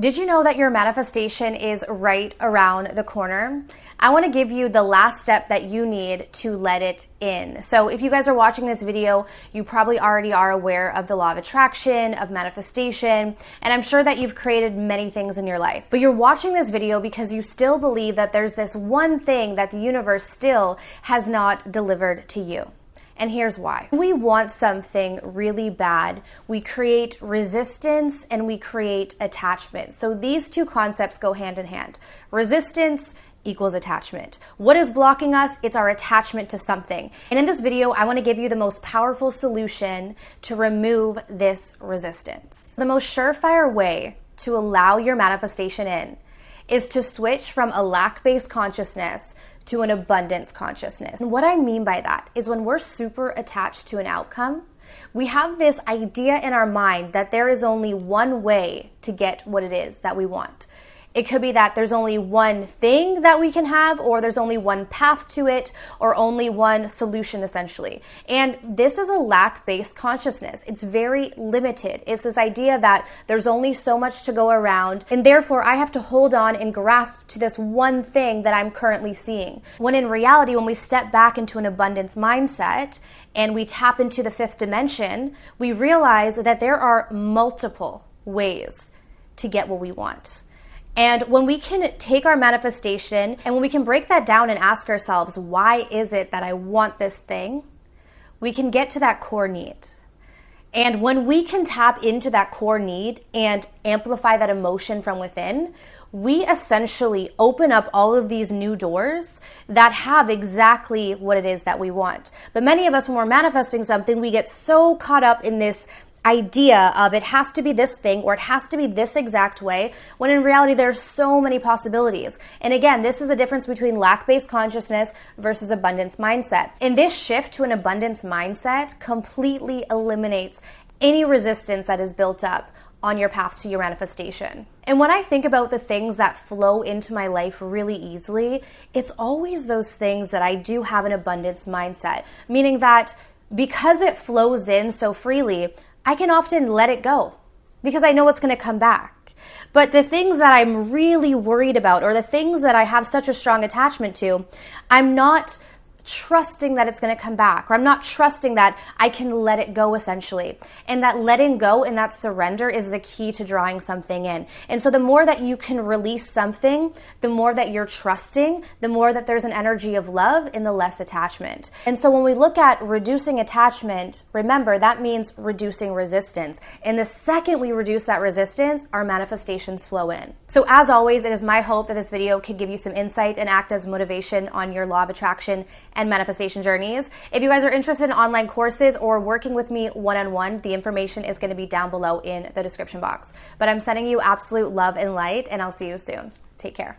Did you know that your manifestation is right around the corner? I want to give you the last step that you need to let it in. So if you guys are watching this video, you probably already are aware of the law of attraction, of manifestation, and I'm sure that you've created many things in your life. But you're watching this video because you still believe that there's this one thing that the universe still has not delivered to you. And here's why. When we want something really bad, we create resistance and we create attachment. So these two concepts go hand in hand. Resistance equals attachment. What is blocking us? It's our attachment to something. And in this video, I want to give you the most powerful solution to remove this resistance. The most surefire way to allow your manifestation in is to switch from a lack-based consciousness to an abundance consciousness. And what I mean by that is when we're super attached to an outcome, we have this idea in our mind that there is only one way to get what it is that we want. It could be that there's only one thing that we can have, or there's only one path to it, or only one solution essentially. And this is a lack-based consciousness. It's very limited. It's this idea that there's only so much to go around, and therefore I have to hold on and grasp to this one thing that I'm currently seeing. When in reality, when we step back into an abundance mindset and we tap into the fifth dimension, we realize that there are multiple ways to get what we want. And when we can take our manifestation and when we can break that down and ask ourselves, why is it that I want this thing? We can get to that core need. And when we can tap into that core need and amplify that emotion from within, we essentially open up all of these new doors that have exactly what it is that we want. But many of us, when we're manifesting something, we get so caught up in this idea of it has to be this thing or it has to be this exact way, when in reality there's so many possibilities. And again, this is the difference between lack-based consciousness versus abundance mindset. And this shift to an abundance mindset completely eliminates any resistance that is built up on your path to your manifestation. And when I think about the things that flow into my life really easily, it's always those things that I do have an abundance mindset, meaning that because it flows in so freely, I can often let it go because I know it's going to come back. But the things that I'm really worried about, or the things that I have such a strong attachment to, I'm not trusting that it's going to come back, or I'm not trusting that I can let it go essentially. And that letting go and that surrender is the key to drawing something in. And so the more that you can release something, the more that you're trusting, the more that there's an energy of love and the less attachment. And so when we look at reducing attachment, remember that means reducing resistance. And the second we reduce that resistance, our manifestations flow in. So as always, it is my hope that this video could give you some insight and act as motivation on your law of attraction and manifestation journeys. If you guys are interested in online courses or working with me one-on-one, the information is going to be down below in the description box. But I'm sending you absolute love and light, and I'll see you soon. Take care.